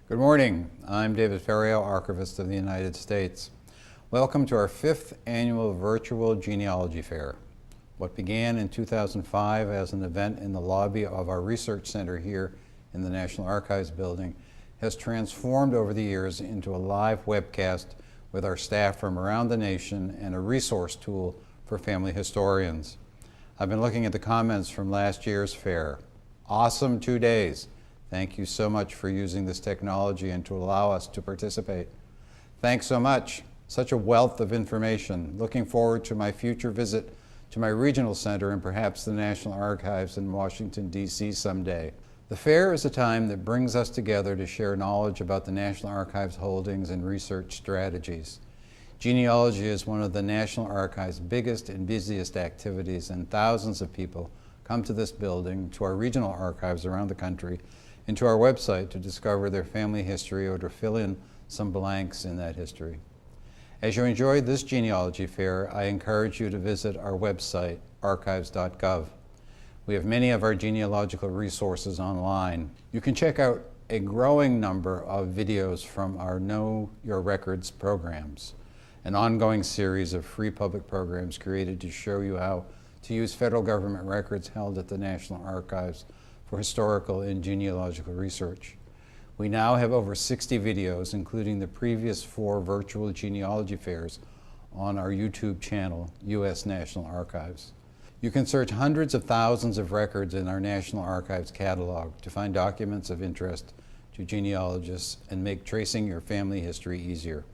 Good morning. I'm David Ferriero, Archivist of the United States. Welcome to our 5th annual virtual genealogy fair. What began in 2005 as an event in the lobby of our research center here in the National Archives building has transformed over the years into a live webcast with our staff from around the nation and a resource tool for family historians. I've been looking at the comments from last year's fair. Awesome 2 days. Thank you so much for using this technology and to allow us to participate. Thanks so much. Such a wealth of information. Looking forward to my future visit to my regional center and perhaps the National Archives in Washington, D.C. someday. The fair is a time that brings us together to share knowledge about the National Archives holdings and research strategies. Genealogy is one of the National Archives' biggest and busiest activities, and thousands of people come to this building, to our regional archives around the country, and to our website to discover their family history or to fill in some blanks in that history. As you enjoyed this genealogy fair, I encourage you to visit our website, archives.gov. We have many of our genealogical resources online. You can check out a growing number of videos from our Know Your Records programs, an ongoing series of free public programs created to show you how to use federal government records held at the National Archives for historical and genealogical research. We now have over 60 videos, including the previous 4 virtual genealogy fairs, on our YouTube channel, U.S. National Archives. You can search hundreds of thousands of records in our National Archives catalog to find documents of interest to genealogists and make tracing your family history easier.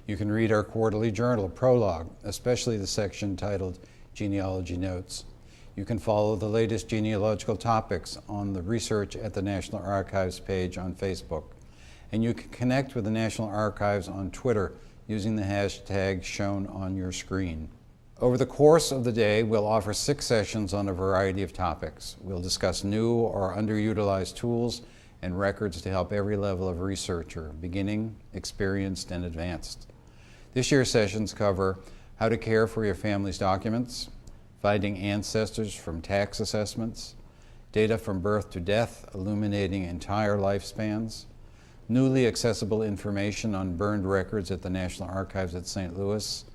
You can read our quarterly journal, Prologue, especially the section titled Genealogy Notes. You can follow the latest genealogical topics on the Research at the National Archives page on Facebook. And you can connect with the National Archives on Twitter using the hashtag shown on your screen. Over the course of the day, we'll offer 6 sessions on a variety of topics. We'll discuss new or underutilized tools and records to help every level of researcher, beginning, experienced, and advanced. This year's sessions cover how to care for your family's documents, finding ancestors from tax assessments, data from birth to death illuminating entire lifespans, newly accessible information on burned records at the National Archives at St. Louis,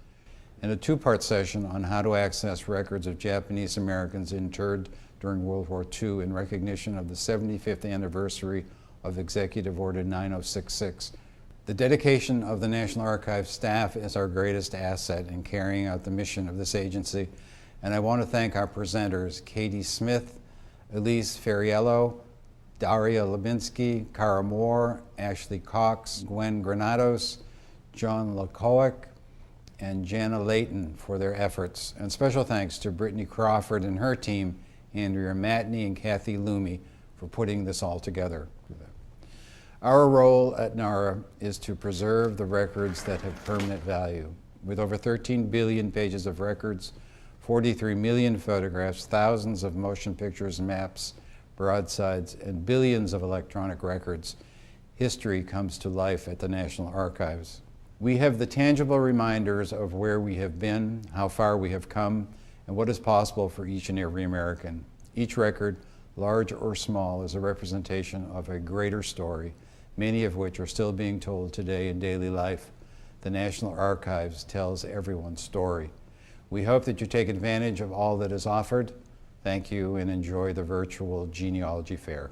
and a 2-part session on how to access records of Japanese Americans interred during World War II in recognition of the 75th anniversary of Executive Order 9066. The dedication of the National Archives staff is our greatest asset in carrying out the mission of this agency. And I want to thank our presenters, Katie Smith, Elise Ferriello, Daria Lubinsky, Cara Moore, Ashley Cox, Gwen Granados, John Lakowick, and Jana Layton for their efforts. And special thanks to Brittany Crawford and her team, Andrea Matney and Kathy Loomy, for putting this all together. Our role at NARA is to preserve the records that have permanent value. With over 13 billion pages of records, 43 million photographs, thousands of motion pictures, maps, broadsides, and billions of electronic records, history comes to life at the National Archives. We have the tangible reminders of where we have been, how far we have come, and what is possible for each and every American. Each record, large or small, is a representation of a greater story, many of which are still being told today in daily life. The National Archives tells everyone's story. We hope that you take advantage of all that is offered. Thank you and enjoy the virtual genealogy fair.